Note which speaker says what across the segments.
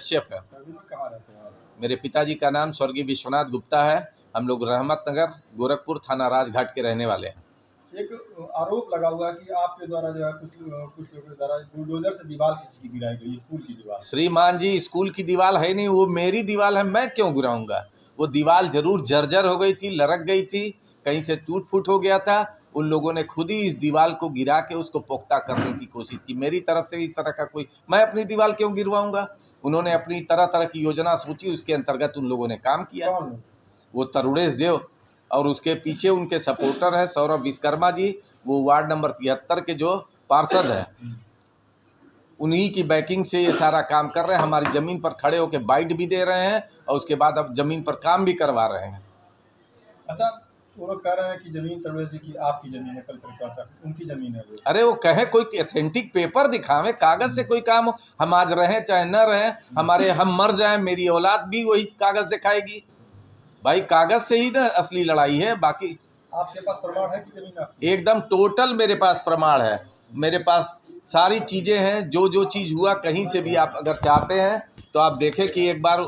Speaker 1: कश्यप है।
Speaker 2: कहाँ रहते हैं आप?
Speaker 1: मेरे पिताजी का नाम स्वर्गीय विश्वनाथ गुप्ता है। हम लोग रहमत नगर गोरखपुर थाना राजघाट के रहने वाले हैं।
Speaker 2: एक आरोप लगा हुआ है कि आपके द्वारा जो है कुछ लोगों के द्वारा बुलडोजर से दीवार किसी की गिराई गई, स्कूल की दीवार।
Speaker 1: श्रीमान जी, स्कूल की दीवार है नहीं, वो मेरी दीवार है, मैं क्यों गिराऊंगा। वो दीवार जरूर जर्जर हो गई थी, लरक गई थी, कहीं से टूट फूट हो गया था। उन लोगों ने खुद ही इस दीवार को गिरा के उसको पुख्ता करने की कोशिश की। मेरी तरफ से इस तरह का कोई, मैं अपनी दीवार क्यों गिरवाऊंगा। उन्होंने अपनी तरह तरह की योजना सोची, उसके अंतर्गत उन लोगों ने काम किया।
Speaker 2: कौन?
Speaker 1: वो तरुणेश देव और उसके पीछे उनके सपोर्टर है सौरभ विश्वकर्मा जी, वो वार्ड नंबर 73 के जो पार्षद है, उन्हीं की बैकिंग से ये सारा काम कर रहे हैं। हमारी ज़मीन पर खड़े होकर बाइट भी दे रहे हैं और उसके बाद अब ज़मीन पर काम भी करवा रहे हैं।
Speaker 2: अच्छा, वो लोग कह रहे हैं कि जमीन तरुणेश जी की आपकी जमीन है, कल पर उनकी जमीन है वो।
Speaker 1: अरे वो कहे कोई ऑथेंटिक पेपर दिखावे, कागज से कोई काम हो। हम आज रहें चाहे न रहें, हमारे हम मर जाएं, मेरी औलाद भी वही कागज दिखाएगी। भाई कागज से ही ना असली लड़ाई है। बाकी
Speaker 2: आपके पास प्रमाण है कि जमीन आपकी?
Speaker 1: एकदम टोटल मेरे पास प्रमाण है। मेरे पास सारी चीज़ें हैं, जो जो चीज़ हुआ कहीं से भी आप अगर चाहते हैं तो आप देखें कि एक बार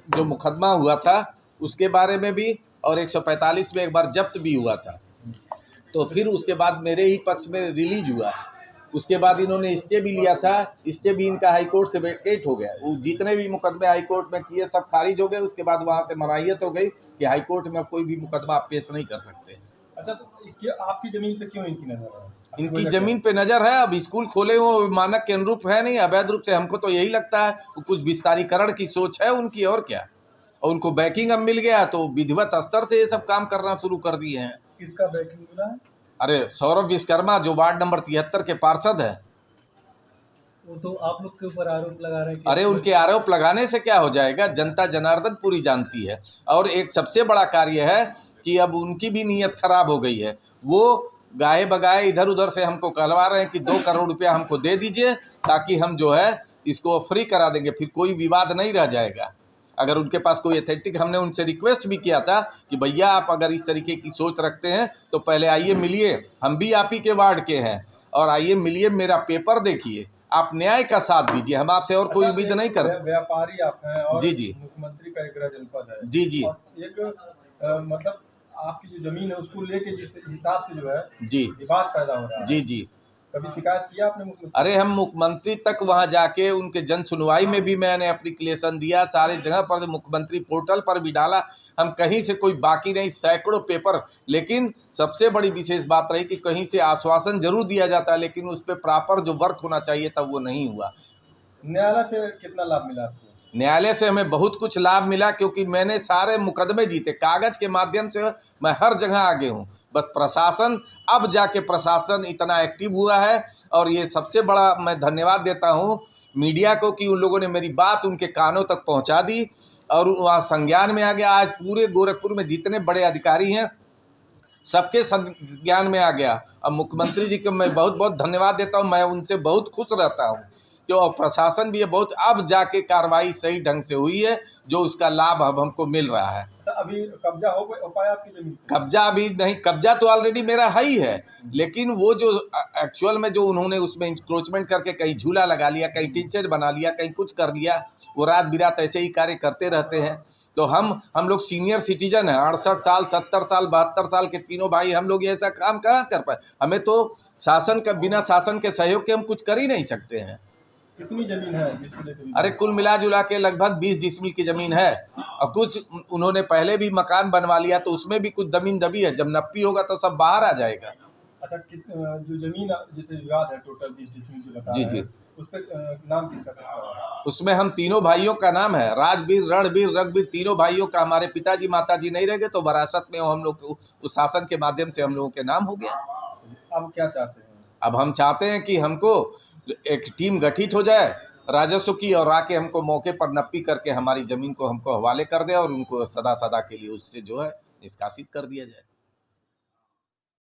Speaker 1: जो मुकदमा हुआ था उसके बारे में भी, और 145 में एक बार जब्त भी हुआ था। तो फिर उसके बाद मेरे ही पक्ष में रिलीज हुआ। उसके बाद इन्होंने स्टे भी लिया था, स्टे भी इनका हाई कोर्ट से वेकेट हो गया। वो जितने भी मुकदमे हाई कोर्ट में किए सब खारिज हो गए। उसके बाद वहाँ से मनाहियत हो गई कि हाई कोर्ट में कोई भी मुकदमा आप पेश नहीं कर सकते।
Speaker 2: अच्छा, तो आपकी जमीन पे क्यों इनकी नजर है?
Speaker 1: इनकी जमीन पे नजर है। अब स्कूल खोले वो मानक के अनुरूप है नहीं, अवैध रूप से। हमको तो यही लगता है वो कुछ विस्तारीकरण की सोच है उनकी, और क्या। और उनको बैकिंग अब मिल गया तो विधिवत स्तर से ये सब काम करना शुरू कर दिए हैं।
Speaker 2: किसका बैकिंग मिला है?
Speaker 1: अरे सौरभ विश्वकर्मा जो वार्ड नंबर 73 के पार्षद है।
Speaker 2: वो तो आप लोग के ऊपर आरोप लगा रहे हैं।
Speaker 1: अरे उनके आरोप लगाने से क्या हो जाएगा, जनता जनार्दन पूरी जानती है। और एक सबसे बड़ा कार्य है कि अब उनकी भी नीयत खराब हो गई है। वो गाए बगाए इधर उधर से हमको कहलवा रहे हैं कि 2 करोड़ रुपया हमको दे दीजिए ताकि हम जो है इसको फ्री करा देंगे, फिर कोई विवाद नहीं रह जाएगा। अगर उनके पास कोई अथेंटिक, हमने उनसे रिक्वेस्ट भी किया था कि भैया आप अगर इस तरीके की सोच रखते हैं तो पहले आइए मिलिए, हम भी आप ही के वार्ड के हैं, और आइए मिलिए, मेरा पेपर देखिए, आप न्याय का साथ दीजिए, हम आपसे और कोई उम्मीद नहीं करते।
Speaker 2: व्यापारी आप हैं और
Speaker 1: जी जी
Speaker 2: मुख्यमंत्री का एक गृह जनपद है।
Speaker 1: जी जी
Speaker 2: और एक मतलब आपकी जो जमीन है उसको लेके जिस हिसाब से जो है
Speaker 1: जी
Speaker 2: विवाद पैदा हो रहा है।
Speaker 1: जी जी
Speaker 2: कभी शिकायत किया आपने मुख्यमंत्री?
Speaker 1: अरे हम मुख्यमंत्री तक वहां जाके उनके जन सुनवाई में भी मैंने एप्लीकेशन दिया, सारे जगह पर, मुख्यमंत्री पोर्टल पर भी डाला। हम कहीं से कोई बाकी नहीं, सैकड़ों पेपर। लेकिन सबसे बड़ी विशेष बात रही कि कहीं से आश्वासन जरूर दिया जाता है लेकिन उस पर प्रॉपर जो वर्क होना चाहिए था वो नहीं हुआ।
Speaker 2: न्यायालय से कितना लाभ मिला आपको?
Speaker 1: न्यायालय से हमें बहुत कुछ लाभ मिला क्योंकि मैंने सारे मुकदमे जीते कागज के माध्यम से। मैं हर जगह आगे हूँ। बस प्रशासन, अब जाके प्रशासन इतना एक्टिव हुआ है। और ये सबसे बड़ा मैं धन्यवाद देता हूँ मीडिया को कि उन लोगों ने मेरी बात उनके कानों तक पहुँचा दी और वहाँ संज्ञान में आ गया। आज पूरे गोरखपुर में जितने बड़े अधिकारी हैं सबके संज्ञान में आ गया। अब मुख्यमंत्री जी को मैं बहुत बहुत धन्यवाद देता हूँ। मैं उनसे बहुत खुश रहता हूँ जो प्रशासन भी है बहुत, अब जाके कार्रवाई सही ढंग से हुई है जो उसका लाभ अब हमको मिल रहा है।
Speaker 2: अभी कब्जा हो पाया आपकी जमीन?
Speaker 1: कब्जा अभी नहीं, कब्जा तो ऑलरेडी मेरा है ही है, लेकिन वो जो एक्चुअल में जो उन्होंने उसमें इंक्रोचमेंट करके कहीं झूला लगा लिया, कहीं टीचर बना लिया, कहीं कुछ कर दिया, वो रात बिरात ऐसे ही कार्य करते रहते हैं। तो हम लोग सीनियर सिटीजन हैं, 68 साल 70 साल 72 साल के तीनों भाई, हम लोग ऐसा काम कहाँ कर पाए। हमें तो शासन का, बिना शासन के सहयोग के हम कुछ कर ही नहीं सकते हैं।
Speaker 2: कितनी जमीन है?
Speaker 1: अरे कुल मिला जुला के लगभग 20 डिसमिल की जमीन है। और कुछ उन्होंने पहले भी मकान बनवा लिया तो उसमें भी कुछ जमीन दबी है। जब नप्पी होगा तो सब बाहर आ जाएगा।
Speaker 2: अच्छा, जो जमीन जितने विवाद है टोटल 20 डिसमिल जो बता
Speaker 1: जी
Speaker 2: रहे
Speaker 1: जी
Speaker 2: हैं, उस पर नाम किसका है?
Speaker 1: उसमें हम तीनों भाइयों का नाम है, राजवीर, रणवीर, रघुवीर, तीनों भाइयों का। हमारे पिताजी माताजी नहीं रह गए तो विरासत में हम लोग उस शासन के माध्यम से हम लोगों के नाम हो गया।
Speaker 2: अब क्या चाहते हैं?
Speaker 1: अब हम चाहते हैं कि हमको एक टीम गठित हो जाए राजस्व की और आके हमको मौके पर नप्पी करके हमारी ज़मीन को हमको हवाले कर दे और उनको सदा सदा के लिए उससे जो है निष्कासित कर दिया जाए।